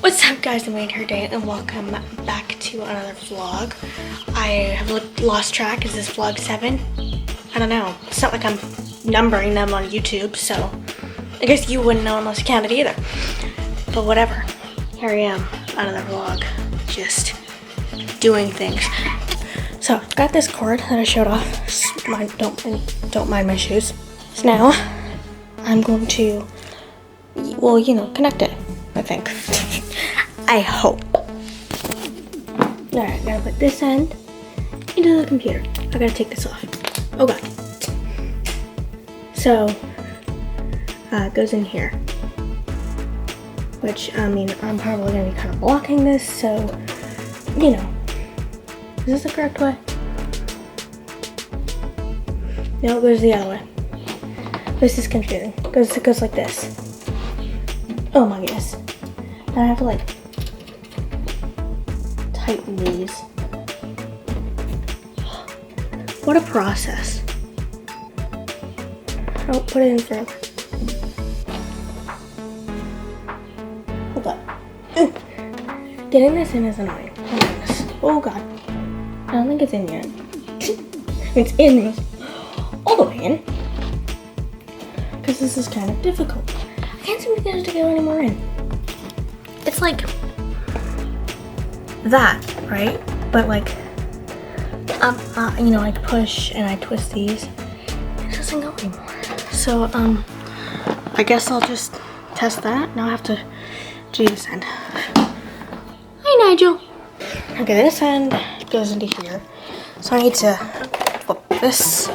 What's up guys, I'm here today and welcome back to another vlog. I have lost track. Is this vlog 7? I don't know. It's not like I'm numbering them on YouTube, so I guess you wouldn't know unless you counted either. But whatever. Here I am, another vlog. Just doing things. So, got this cord that I showed off. Don't mind my shoes. So now, I'm going to, well, connect it, I think. I hope. Alright, gotta put this end into the computer. I gotta take this off. Oh god. So, it goes in here. Which, I'm probably gonna be kind of blocking this, so, Is this the correct way? No, it goes the other way. This is confusing. It goes like this. Oh my goodness. And I have to tighten these. What a process. Oh, put it in further. Hold up. Getting this in is annoying. Oh my goodness. Oh god. I don't think it's in yet. It's in all the way in. Because this is kind of difficult. I can't seem to get it to go anymore in. It's like that, right? But I push and I twist these. It doesn't go anymore. So, I guess I'll just test that. Now I have to do this end. Hi, Nigel. Okay, this end goes into here. So I need to flip this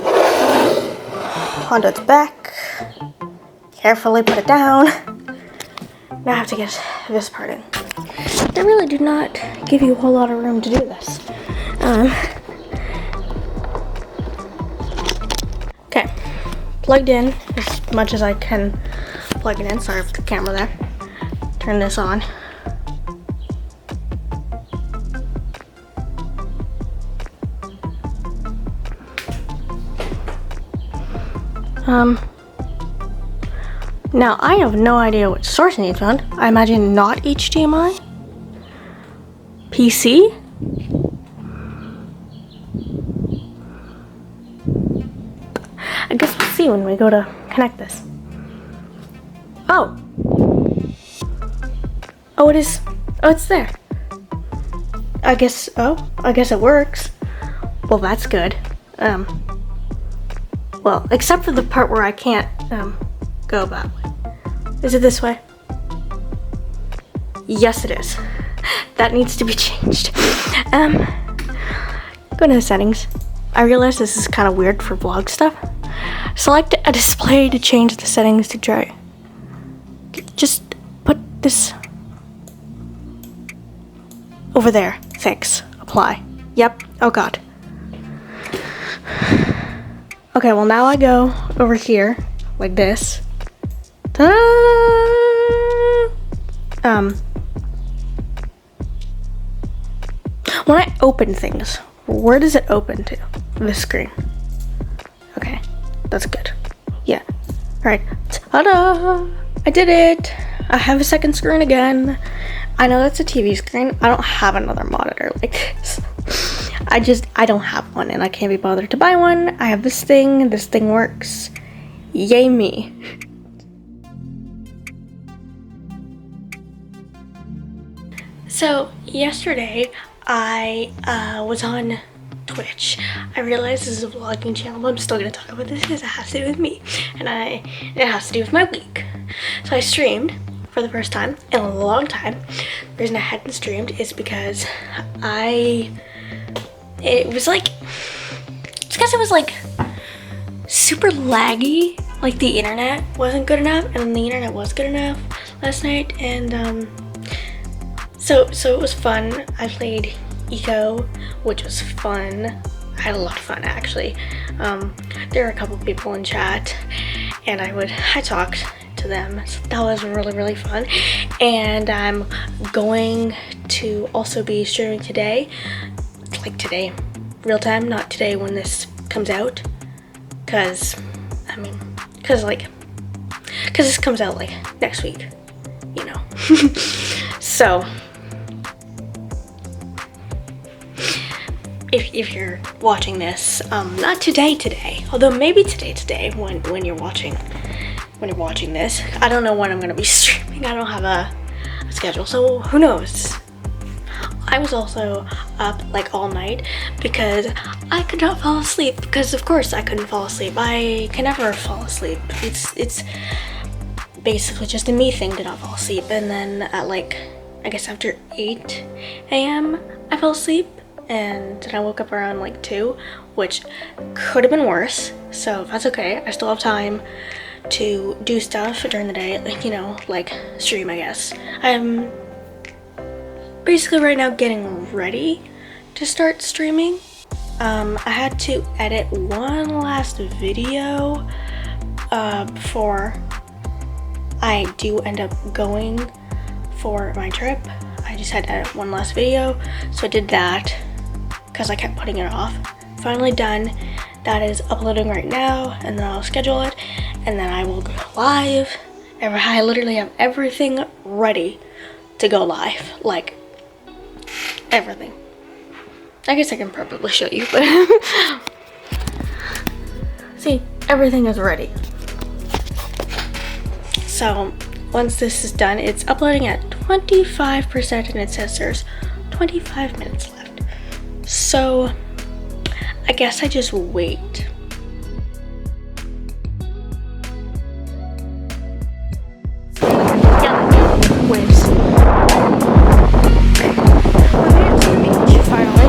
onto its back. Carefully put it down. Now I have to get this part in. They really do not give you a whole lot of room to do this. Okay, plugged in as much as I can plug it in. Sorry for the camera there. Turn this on. Now I have no idea what source needs found. I imagine not HDMI? PC? I guess we'll see when we go to connect this. Oh! Oh, it is. Oh, it's there. I guess it works. Well, that's good. Well, except for the part where I can't, go that way. Is it this way? Yes, it is. That needs to be changed. Go to the settings. I realize this is kind of weird for vlog stuff. Select a display to change the settings to try. Just put this over there. Thanks. Apply. Yep. Oh god. Okay, well now I go over here like this. Ta-da! When I open things, where does it open to? This screen. Okay, that's good. Yeah. Alright. Ta-da! I did it! I have a second screen again. I know that's a TV screen. I don't have another monitor like this. I don't have one and I can't be bothered to buy one. I have this thing works. Yay me. So yesterday I was on Twitch. I realized this is a vlogging channel, but I'm still gonna talk about this because it has to do with me. And it has to do with my week. So I streamed for the first time in a long time. The reason I hadn't streamed is because it was super laggy. Like the internet wasn't good enough, and then the internet was good enough last night, and so it was fun. I played Eco, which was fun. I had a lot of fun actually. There were a couple people in chat, and I talked to them, so that was really fun. And I'm going to also be streaming today, today, real time, not today when this comes out, because this comes out next week, So if you're watching this, not today, although maybe today when you're watching this, I don't know when I'm gonna be streaming. I don't have a schedule, so who knows. I was also up like all night because I could not fall asleep, because of course I couldn't fall asleep. I can never fall asleep. It's basically just a me thing to not fall asleep. And then at like, I guess after 8 a.m. I fell asleep, and then I woke up around like 2, which could have been worse. So that's okay. I still have time to do stuff during the day, like, you know, like stream, I guess. I'm basically right now getting ready to start streaming. I had to edit one last video before I do end up going for my trip. I just had to edit one last video, so I did that because I kept putting it off. Finally done. That is uploading right now, and then I'll schedule it, and then I will go live. I literally have everything ready to go live, like everything. I guess I can probably show you, but see, everything is ready. So once this is done, it's uploading at 25%, and it says there's 25 minutes left. So I guess I just wait. Yeah, waves. We made it to the beach finally.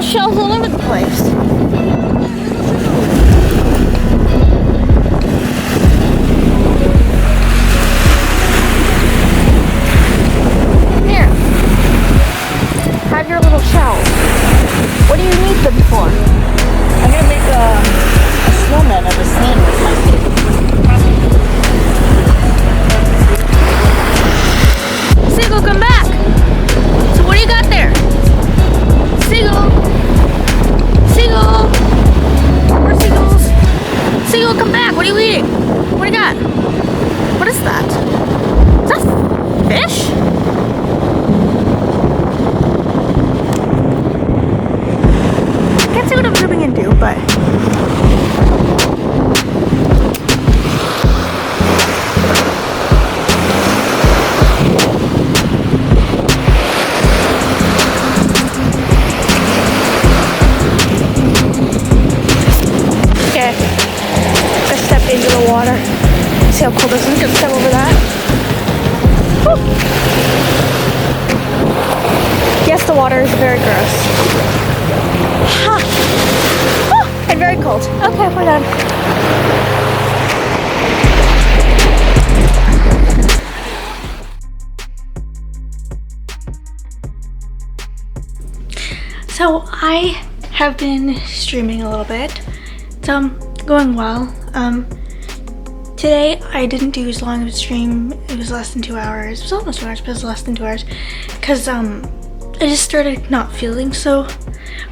Shells all over the place. Here. Have your little shells. What do you need them for? I'm gonna make a snowman out of sand with my feet. Seagull, come back! So what do you got there? Seagull! Seagull! More seagulls! Seagull, come back! What are you eating? What do you got? What is that? Is that fish? Can't see what I'm zooming into, but into the water. See how cool this is? Gonna step over that. Woo. Yes, the water is very gross. Ha. Oh, and very cold. Okay, we're done. So I have been streaming a little bit. It's going well. Today I didn't do as long of a stream. It was less than 2 hours. It was almost 2 hours, but it was less than 2 hours because I just started not feeling so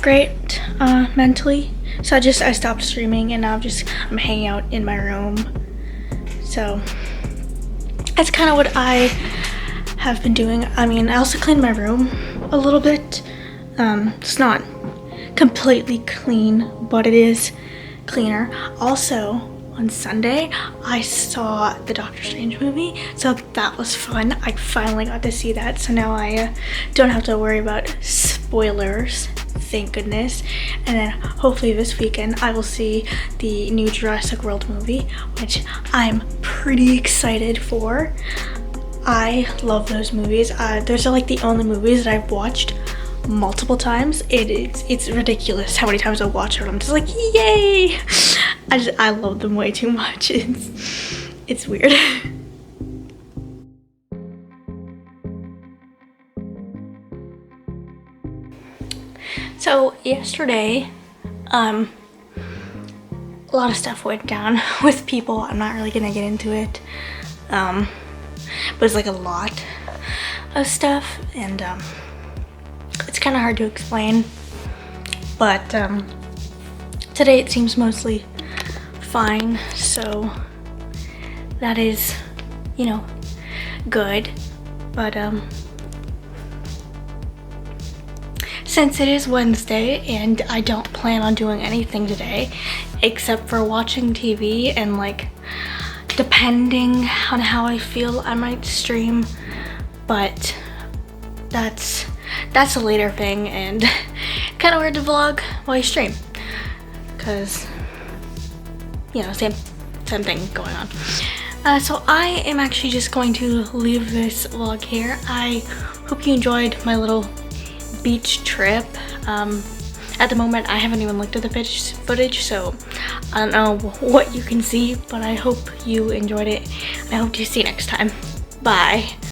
great mentally. So I stopped streaming, and now I'm hanging out in my room So that's kind of what I have been doing. I mean, I also cleaned my room a little bit. It's not completely clean, but it is cleaner. Also, on Sunday, I saw the Doctor Strange movie, so that was fun. I finally got to see that, so now I don't have to worry about spoilers, thank goodness. And then hopefully this weekend I will see the new Jurassic World movie, which I'm pretty excited for. I love those movies. Those are like the only movies that I've watched multiple times. It's ridiculous how many times I watch it. I'm just like, yay! I love them way too much. It's weird. So yesterday, a lot of stuff went down with people. I'm not really gonna get into it, but it's like a lot of stuff, and it's kind of hard to explain. But today it seems mostly fine, so that is, you know, good. But since it is Wednesday and I don't plan on doing anything today except for watching TV, and like depending on how I feel I might stream, but that's a later thing, and kind of weird to vlog while you stream because, you know, same thing going on. So I am actually just going to leave this vlog here. I hope you enjoyed my little beach trip. At the moment I haven't even looked at the footage, so I don't know what you can see, but I hope you enjoyed it. I hope to see you next time. Bye.